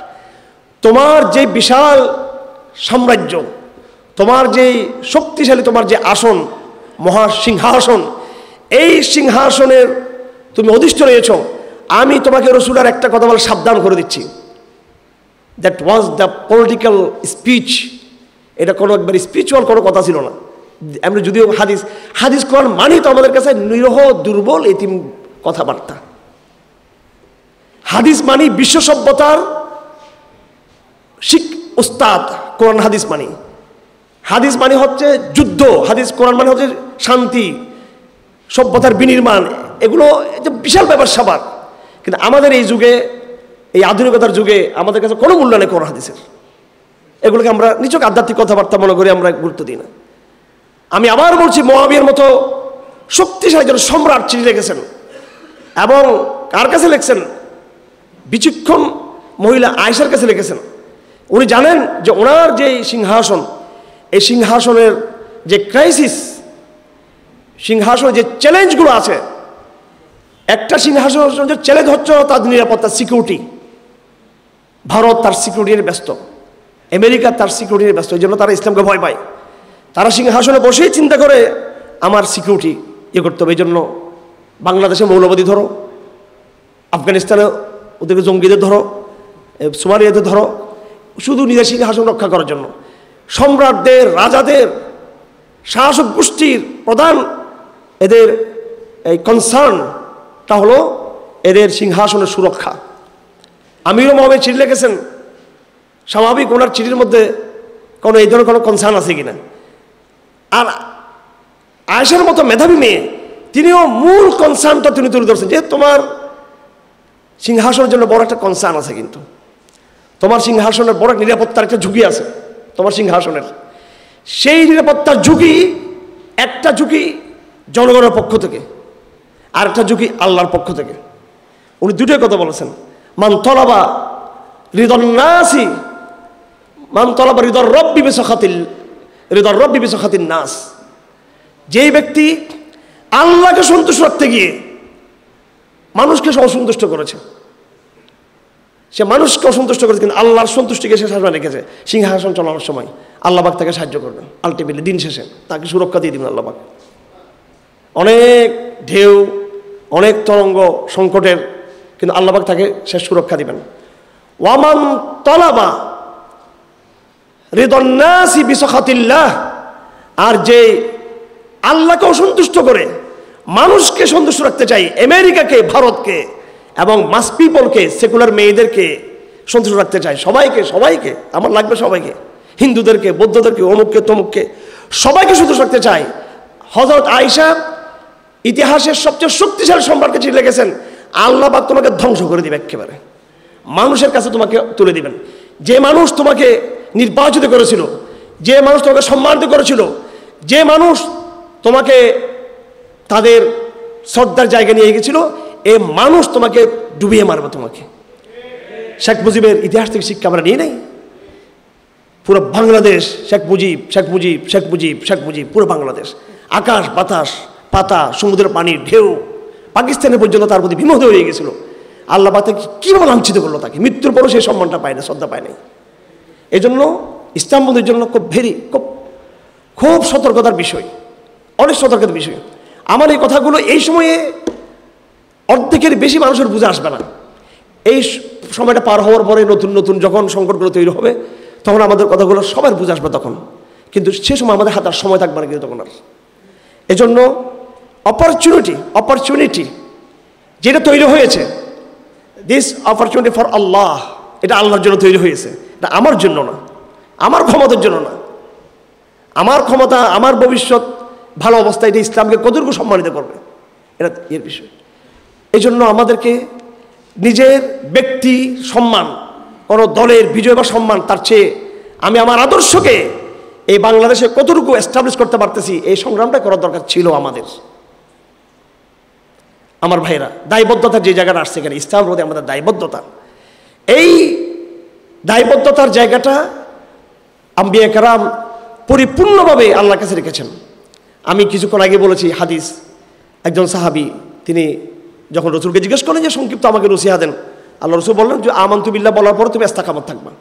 তোমার যে বিশাল সাম্রাজ্য, তোমার যে শক্তিশালী, তোমার যে আসন, মহা সিংহাসন, এই সিংহাসনের তুমি অধিষ্ঠ রয়েছ, আমি তোমাকে রাসূলের একটা কথা বলে সাবধান করে দিচ্ছি। That was the political speech. এটা কোনো একবার স্পিরিচুয়াল কোনো কথা ছিল না। আমরা যদিও হাদিস কোরআন মানি, তো আমাদের কাছে নিরহ, দুর্বল, এতিম কথাবার্তা। হাদিস মানি বিশ্ব সভ্যতার উস্তাদ, কোরআন হাদিস মানি। হাদিস মানে হচ্ছে যুদ্ধ, হাদিস কোরআন মানে হচ্ছে শান্তি, সভ্যতার বিনির্মাণ, এগুলো বিশাল ব্যাপার স্যাপার। কিন্তু আমাদের এই যুগে, এই আধুনিকতার যুগে আমাদের কাছে কোনো মূল্য নেই কোরআন হাদিসের। এগুলোকে আমরা নিছক আধ্যাত্মিক কথাবার্তা মনে করি, আমরা গুরুত্ব দিই না। আমি আবার বলছি, মুআবিয়ার মতো শক্তিশালী একজন সম্রাট চিঠি লিখেছেন, এবং কার কাছে লিখছেন? বিচক্ষণ মহিলা আয়েশার কাছে লিখেছেন। উনি জানেন যে ওনার যে সিংহাসন, এই সিংহাসনের যে ক্রাইসিস, সিংহাসনের যে চ্যালেঞ্জগুলো আছে, একটা সিংহাসনের যে চ্যালেঞ্জ হচ্ছে তার নিরাপত্তা, সিকিউরিটি। ভারত তার সিকিউরিটি নিয়ে ব্যস্ত, আমেরিকা তার সিকিউরিটি নিয়ে ব্যস্ত, এই জন্য তারা ইসলামকে ভয় পায়। তারা সিংহাসনে বসেই চিন্তা করে আমার সিকিউরিটি ইয়ে করতে হবে। এই জন্য বাংলাদেশে মৌলবাদী ধরো, আফগানিস্তানে ওদেরকে জঙ্গিদের ধরো, সোমালিয়াদের ধরো, শুধু নিজের সিংহাসন রক্ষা করার জন্য। সম্রাটদের, রাজাদের, শাসক গোষ্ঠীর প্রধান এদের এই কনসার্নটা হলো এদের সিংহাসনের সুরক্ষা। আমির মুআবিয়া চিঠি লিখেছেন, স্বাভাবিক ওনার চিঠির মধ্যে কোনো এই ধরনের কোনো কনসার্ন আছে কিনা। আর আয়েশার মতো মেধাবী মেয়ে, তিনিও মূল কনসার্নটা তিনি তুলে ধরছেন যে তোমার সিংহাসনের জন্য বড় একটা কনসার্ন আছে, কিন্তু তোমার সিংহাসনের বড় নিরাপত্তার একটা ঝুঁকি আছে তোমার সিংহাসনের। সেই নিরাপত্তার ঝুঁকি, একটা ঝুঁকি জনগণের পক্ষ থেকে, আর একটা ঝুঁকি আল্লাহর পক্ষ থেকে। উনি দুটোই কথা বলেছেন। মান তলাবা রিদন নাসি, মান তলাবা রিদর রব্বি বিসাখাতিন নাস। যেই ব্যক্তি আল্লাহকে সন্তুষ্ট রাখতে গিয়ে মানুষকে অসন্তুষ্ট করেছে, সে মানুষকে অসন্তুষ্ট করেছে, কিন্তু আল্লাহর সন্তুষ্টিকে সে সামনে রেখেছে। সিংহাসন চালানোর সময় আল্লাহ পাক তাকে সাহায্য করবেন, আলটিমেটলি দিন শেষে তাকে সুরক্ষা দিয়ে দিবেন আল্লাহ পাক। অনেক ঢেউ, অনেক তরঙ্গ সংকটের, কিন্তু আল্লাহ পাক তাকে শেষ সুরক্ষা দিবেন। ওয়ামান তলাবা রিদন নাসি বিসাখাতিল্লাহ, আর যে আল্লাহকে অসন্তুষ্ট করে মানুষকে সন্তুষ্ট রাখতে চাই, আমেরিকাকে, ভারতকে এবং মাস পিপলকে, সেকুলার মেয়েদেরকে সন্তুষ্ট রাখতে চাই, সবাইকে আমার লাগবে, সবাইকে, হিন্দুদেরকে, বৌদ্ধদেরকে, অমুককে তমুককে, সবাইকে সন্তুষ্ট রাখতে চাই। হযরত আয়েশা ইতিহাসের সবচেয়ে শক্তিশালী সম্রাটকে চিঠি লিখেছেন, আল্লাহ পাক তোমাকে ধ্বংস করে দিবে, একেবারে মানুষের কাছে তোমাকে তুলে দিবেন। যে মানুষ তোমাকে নির্বাচিত করেছিল, যে মানুষ তোমাকে সম্মানিত করেছিল, যে মানুষ তোমাকে তাদের শ্রদ্ধার জায়গা নিয়ে গেছিল, এ মানুষ তোমাকে ডুবিয়ে মারবে তোমাকে। শেখ মুজিবের ইতিহাস থেকে শিক্ষা আমরা নিয়ে নেই? পুরো বাংলাদেশ শেখ মুজিব, পুরো বাংলাদেশ, আকাশ বাতাস, পাতা, সমুদ্রের পানির ঢেউ, পাকিস্তানের পর্যন্ত তার প্রতি বিমোহিত হয়ে গেছিল। আল্লাহ পাক তাকে কীভাবে লাঞ্ছিত করলো, তাকে মৃত্যুর পরও সেই সম্মানটা পায় না, শ্রদ্ধা পায় নাই। এই জন্য ইসলাম বন্ধুর জন্য খুব সতর্কতার বিষয়, অনেক সতর্কতার বিষয়। আমার এই কথাগুলো এই সময়ে অর্ধেকের বেশি মানুষের বুঝে আসবে না। এই সময়টা পার হওয়ার পরে নতুন নতুন যখন সংকটগুলো তৈরি হবে, তখন আমাদের কথাগুলো সবার বুঝে আসবে তখন, কিন্তু সে সময় আমাদের হাতে আর সময় থাকবে না কিন্তু তখন আর। এজন্য অপরচুনিটি যেটা তৈরি হয়েছে, দিস অপরচুনিটি ফর আল্লাহ, এটা আল্লাহর জন্য তৈরি হয়েছে, এটা আমার জন্য না, আমার ক্ষমতার জন্য না। আমার ক্ষমতা, আমার ভবিষ্যৎ ভালো অবস্থা, এটা ইসলামকে কতটুকু সম্মানিত করবে, এটা এর বিষয়। এই জন্য আমাদেরকে নিজের ব্যক্তি সম্মান, কোনো দলের বিজয় বা সম্মান, তার চেয়ে আমি আমার আদর্শকে এই বাংলাদেশে কতটুকু এস্টাবলিশ করতে পারতেছি, এই সংগ্রামটা করার দরকার ছিল আমাদের। আমার ভাইরা, দায়বদ্ধতার যে জায়গাটা আসছে এখানে, ইসলাম প্রতি আমাদের দায়বদ্ধতা, এই দায়বদ্ধতার জায়গাটা আম্বিয়া কেরাম পরিপূর্ণভাবে আল্লাহর কাছে রেখেছেন। আমি কিছুক্ষণ আগে বলেছি হাদিস, একজন সাহাবী তিনি যখন রসুলকে জিজ্ঞেস করলেন যে সংক্ষিপ্ত আমাকে নসিহা দেন, আল্লাহ রসুল বললেন যে আমানতু বিল্লাহ বলার পর তুমি ইস্তেকামত থাকবা।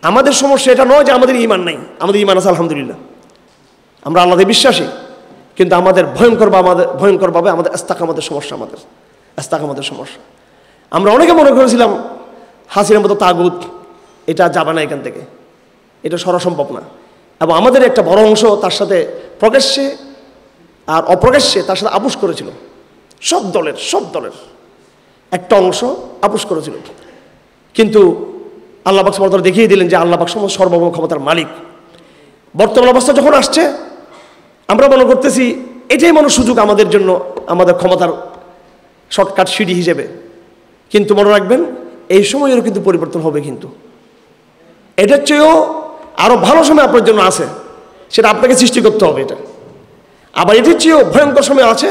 আমাদের সমস্যা এটা নয় যে আমাদের ঈমান নাই, আমাদের ঈমান আছে আলহামদুলিল্লাহ, আমরা আল্লাহতে বিশ্বাসী, কিন্তু আমাদের ভয়ঙ্করভাবে আমাদের ইস্তেকামতের সমস্যা। আমরা অনেকে মনে করেছিলাম হাসিনার মতো তাগুত, এটা যাবে না এখান থেকে, এটা সরা সম্ভব না। এবং আমাদের একটা বড় অংশ তার সাথে প্রকাশ্যে আর অপ্রকাশ্যে তার সাথে আপোষ করেছিল। সব দলের একটা অংশ আপোষ করেছিল, কিন্তু আল্লাহ পাক সুবহানাহু ওয়া তাআলা দেখিয়ে দিলেন যে আল্লাহ পাক সর্বভৌম ক্ষমতার মালিক। বর্তমান অবস্থা যখন আসছে, আমরা মনে করতেছি এটাই মনে সুযোগ আমাদের জন্য, আমাদের ক্ষমতার শর্টকাট সিঁড়ি হিসেবে। কিন্তু মনে রাখবেন, এই সময়েরও কিন্তু পরিবর্তন হবে, কিন্তু এটার চেয়েও আরও ভালো সময় আপনার জন্য আছে, সেটা আপনাকে সৃষ্টি করতে হবে। এটা আবার এটার চেয়েও ভয়ঙ্কর সময় আছে,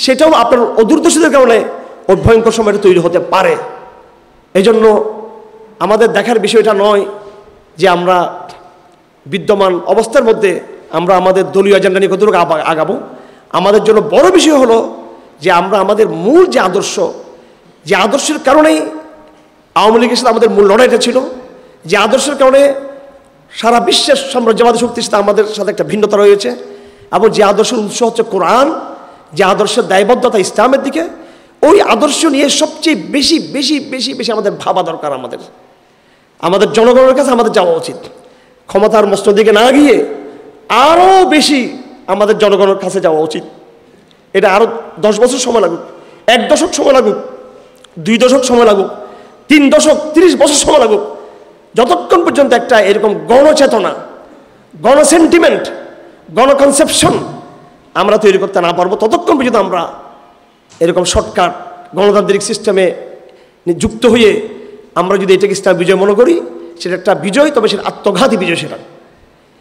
সেটাও আপনার অদূরদর্শীদের কারণে ওই ভয়ঙ্কর সময়টা তৈরি হতে পারে। এই জন্য আমাদের দেখার বিষয়টা নয় যে আমরা বিদ্যমান অবস্থার মধ্যে আমরা আমাদের দলীয় এজেন্ডা নিয়ে কতটুকু আগাবো। আমাদের জন্য বড় বিষয় হলো যে আমরা আমাদের মূল যে আদর্শের কারণেই আওয়ামী লীগের সাথে আমাদের মূল লড়াইটা ছিল, যে আদর্শের কারণে সারা বিশ্বের সাম্রাজ্যবাদী শক্তির সাথে আমাদের সাথে একটা ভিন্নতা রয়েছে, এবং যে আদর্শের উৎস হচ্ছে কোরআন, যে আদর্শের দায়বদ্ধতা ইসলামের দিকে, ওই আদর্শ নিয়ে সবচেয়ে বেশি বেশি বেশি বেশি আমাদের ভাবা দরকার। আমাদের জনগণের কাছে আমাদের যাওয়া উচিত, ক্ষমতার মস্তর দিকে না গিয়ে আরও বেশি আমাদের জনগণের কাছে যাওয়া উচিত। এটা আরও 10 বছর সময় লাগুক, 1 দশক সময় লাগুক, 2 দশক সময় লাগুক, 3 দশক, 30 বছর সময় লাগুক, যতক্ষণ পর্যন্ত একটা এরকম গণচেতনা, গণসেন্টিমেন্ট, গণকনসেপশন আমরা তৈরি করতে না পারবো, ততক্ষণ পর্যন্ত আমরা এরকম শর্টকাট গণতান্ত্রিক সিস্টেমে যুক্ত হয়ে আমরা যদি এটাকে ইসলাম বিজয় মনে করি, সেটা একটা বিজয়, তবে সেটা আত্মঘাতী বিজয়। সেটা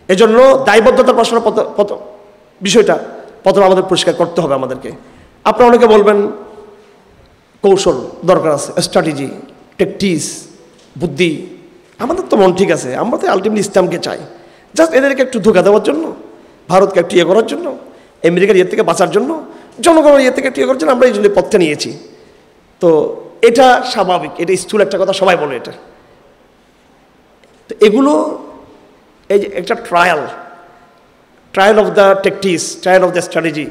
এজন্য দায়বদ্ধতার প্রশ্নের বিষয়টা প্রথমে আমাদের পরিষ্কার করতে হবে আমাদেরকে। আপনারা অনেকে বলবেন কৌশল দরকার আছে, স্ট্র্যাটেজি, ট্যাকটিক্স, বুদ্ধি। আমাদের তো মন ঠিক আছে, আমরা তো আলটিমেটলি ইসলামকে চাই, জাস্ট এদেরকে একটু ধোঁকা দেওয়ার জন্য, ভারতকে একটু ইয়ে করার জন্য, আমেরিকার ইয়ে থেকে বাঁচার জন্য, জনগণের ইয়ে থেকে একটু ইয়ে করার জন্য আমরা এই জন্য পথটা নিয়েছি। তো এটা স্বাভাবিক, এটা স্থূল একটা কথা, সবাই বলে এটা। তো এগুলো এই যে একটা trial of the tactics, trial of the strategy,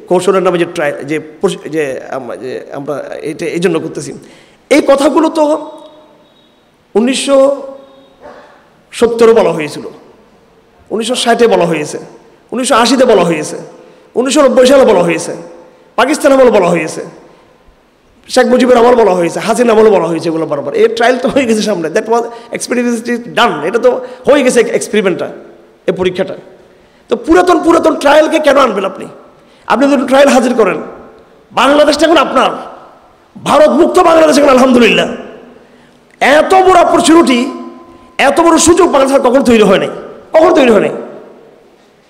কৌশলের নামে যে ট্রায়াল, যে আমরা এটা এই জন্য করতেছি। এই কথাগুলো তো 1970 বলা হয়েছিল, 1960 বলা হয়েছে, 1980 বলা হয়েছে, 1990 সালে বলা হয়েছে, পাকিস্তান আমল বলা হয়েছে, শেখ মুজিবের আমল বলা হয়েছে, হাসিনা আমল বলা হয়েছে। এগুলো বারবার এই ট্রায়াল তো হয়ে গেছে সামনে, দ্যাট ওয়াজ এক্সপেরিমেন্ট ডান, এটা তো হয়ে গেছে এক্সপেরিমেন্টটা, এই পরীক্ষাটা। তো পুরাতন ট্রায়ালকে কেন আনবেন আপনি? আপনি যদি ট্রায়াল হাজির করেন, বাংলাদেশটা এখন আপনার, ভারত মুক্ত বাংলাদেশ এখন আলহামদুলিল্লাহ। এত বড় অপরচুনিটি, এত বড় সুযোগ বাংলাদেশ কখন তৈরি হয় নাই, কখন তৈরি হয় নাই।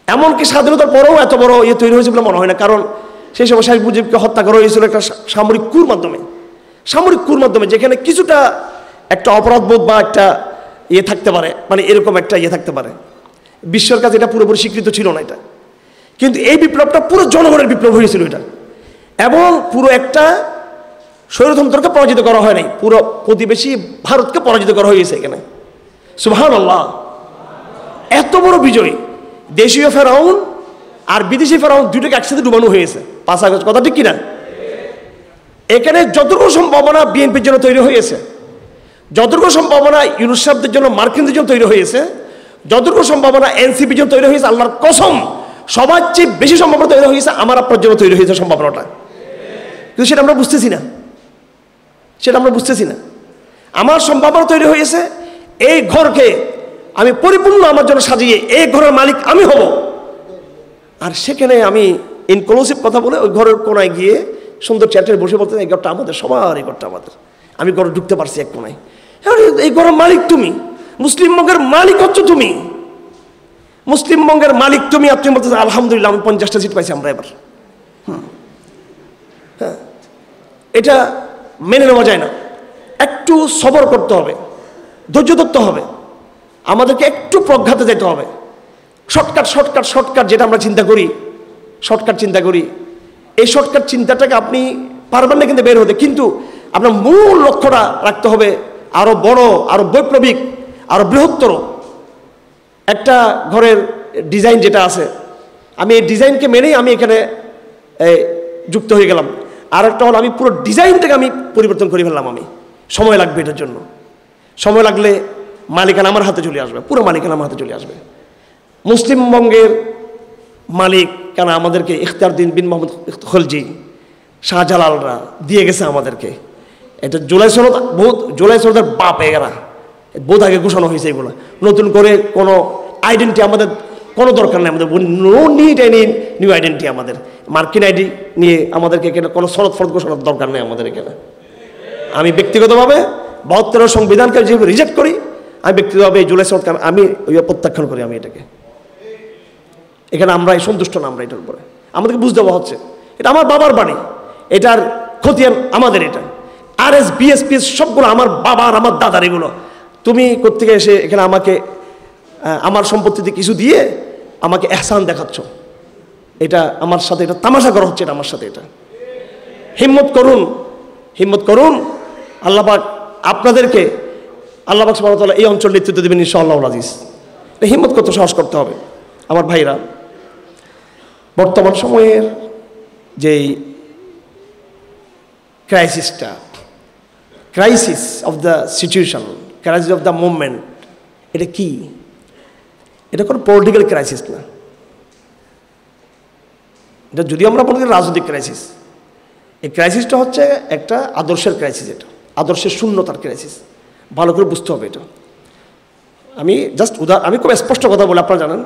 এমনকি স্বাধীনতার পরেও এত বড় ইয়ে তৈরি হয়েছে বলে মনে হয় না, কারণ সেই সময় শেখ মুজিবকে হত্যা করা হয়েছিল একটা সামরিক কুর মাধ্যমে, যেখানে কিছুটা একটা অপরাধবোধ বা একটা ইয়ে থাকতে পারে, মানে এরকম একটা ইয়ে থাকতে পারে। বিশ্বের কাছে এটা পুরোপুরি স্বীকৃত ছিল না এটা, কিন্তু এই বিপ্লবটা পুরো জনগণের বিপ্লব হয়েছিল এটা, এবং পুরো একটা স্বৈরতন্ত্রকে পরাজিত করা হয় নাই, পুরো প্রতিবেশী ভারতকে পরাজিত করা হয়েছে এখানে। সুবহানাল্লাহ, এত বড় বিজয়। দেশীয় ফেরাউন আর বিদেশি ফেরাউন দুটোকে একসাথে ডুবানো হয়েছে 5 আগস্ট, কথা ঠিক কিনা? এখানে যতটুকু সম্ভাবনা বিএনপির জন্য তৈরি হয়েছে, যতটুকু সম্ভাবনা ইউনূস সাহেবদের জন্য, মার্কিনদের জন্য তৈরি হয়েছে, যতটুকু সম্ভাবনা এনসিপির জন্য তৈরি হয়েছে, আল্লাহর কসম সবার চেয়ে বেশি সম্ভাবনা তৈরি হয়েছে আমার আপনার জন্য তৈরি হয়েছে সম্ভাবনাটা। কিন্তু সেটা আমরা বুঝতেছি না, আমার সম্ভাবনা তৈরি হয়েছে এই ঘরকে আমি পরিপূর্ণ আমার জন্য সাজিয়ে এই ঘরের মালিক আমি হব। আর সেখানে আমি ইনক্লুসিভ কথা বলে ওই ঘরের কোনায় গিয়ে সুন্দর চেয়ারে বসে বলতে, এই ঘরটা আমাদের, সবার এই ঘরটা আমাদের, আমি ঘরে ঢুকতে পারছি এক কোনায়। এই ঘরের মালিক তুমি, মুসলিম বঙ্গের মালিক হচ্ছে তুমি, মুসলিম বঙ্গের মালিক তুমি। আপনি বলতে আলহামদুলিল্লাহ আমি 50টা সিট পাইছি আমরা এবার। হ্যাঁ, এটা মেনে নেওয়া যায় না, একটু সবর করতে হবে, ধৈর্য ধরতে হবে, আমাদেরকে একটু প্রজ্ঞাতে যেতে হবে। শর্টকাট যেটা আমরা চিন্তা করি, এই শর্টকাট চিন্তাটাকে আপনি পারবেন না কিন্তু বের হতে, কিন্তু আপনার মূল লক্ষ্যটা রাখতে হবে আরো বড়, আরো বৈপ্লবিক, আরো বৃহত্তর একটা ঘরের ডিজাইন যেটা আছে। আমি এই ডিজাইনকে মেনেই আমি এখানে যুক্ত হয়ে গেলাম। আর একটা হলো আমি পুরো ডিজাইনটাকে আমি পরিবর্তন করে ফেললাম। আমি সময় লাগবে, এটার জন্য সময় লাগলে মালিকানা আমার হাতে চলে আসবে, পুরো মালিকানা আমার হাতে চলে আসবে। মুসলিম বঙ্গের মালিক কেন আমাদেরকে ইখতিয়ারউদ্দিন বিন মোহাম্মদ খলজি, শাহজালালরা দিয়ে গেছে আমাদেরকে। এটা জুলাই সনদের বাপ, এরা বহুত আগে ঘোষণা হয়েছে। এগুলো নতুন করে কোনো আইডেন্টি আমাদের কোনো দরকার নেই, আমাদের no need any new identity. আমাদের মার্কিন আইডি নিয়ে আমাদেরকে এখানে কোনো সনদ ঘোষণার দরকার নেই আমাদের এখানে। আমি ব্যক্তিগতভাবে 72 সংবিধানকে যেভাবে রিজেক্ট করি, আমি ব্যক্তিগতভাবে এই জুলাই সনদকে আমি প্রত্যাখ্যান করি। আমি এটাকে এখানে আমরা সন্তুষ্ট না, আমরা এটার উপরে আমাদেরকে বুঝতে দেওয়া হচ্ছে এটা আমার বাবার বাড়ি, এটার খতিয়ান আমাদের। এটা আরএস বিএসপি সবগুলো আমার বাবার, আমার দাদার। এগুলো তুমি কোত্থেকে এসে এখানে আমাকে আমার সম্পত্তিতে কিছু দিয়ে আমাকে এহসান দেখাচ্ছ, এটা আমার সাথে, এটা তামাশা করা হচ্ছে, এটা আমার সাথে। এটা হিম্মত করুন। আল্লাহ পাক আপনাদেরকে, আল্লাহ পাক সুবহানাহু ওয়া তাআলা এই অঞ্চল নেতৃত্ব দেবেন ইনশাআল্লাহ আজিজ। হিম্মত করতে সাহস করতে হবে আমার ভাইরা। বর্তমান সময়ের যেই crisis of the situation, crisis of the movement, এটা কি? এটা কোনো পলিটিক্যাল ক্রাইসিস না, এটা যদি আমরা বলি রাজনৈতিক ক্রাইসিস। এই ক্রাইসিসটা হচ্ছে একটা আদর্শের ক্রাইসিস, এটা আদর্শের শূন্যতার ক্রাইসিস। ভালো করে বুঝতে হবে এটা। আমি খুব স্পষ্ট কথা বলে আপনারা জানেন,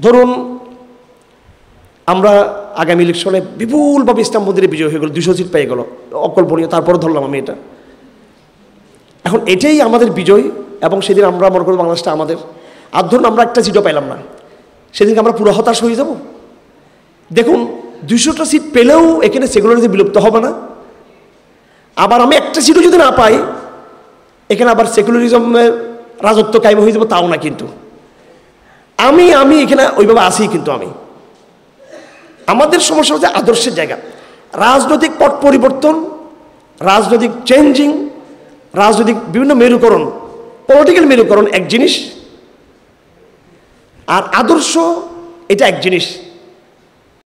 ধরুন আমরা আগামী ইলেকশনে বিপুলভাবে ইসলাম মন্দিরে বিজয় হয়ে গেল, 200 সিট পেয়ে গেল, অকল্পনীয়। তারপরে ধরলাম আমি এটা, এখন এটাই আমাদের বিজয়, এবং সেদিন আমরা মনে করি বাংলাদেশটা আমাদের। আর ধরুন আমরা একটা সিটও পাইলাম না, সেদিনকে আমরা পুরো হতাশ হয়ে যাব? দেখুন 200টা সিট পেলেও এখানে সেকুলারিজম বিলুপ্ত হবে না। আবার আমি একটা সিটও যদি না পাই, এখানে আবার সেকুলারিজমের রাজত্ব কায়েম হয়ে যাবে তাও না। কিন্তু আমি এখানে ওইভাবে আসি, কিন্তু আমাদের সমস্যা হচ্ছে আদর্শের জায়গা। রাজনৈতিক পট পরিবর্তন, রাজনৈতিক চেঞ্জিং, রাজনৈতিক বিভিন্ন মেরুকরণ, পলিটিক্যাল মেরুকরণ এক জিনিস, আর আদর্শ এটা এক জিনিস।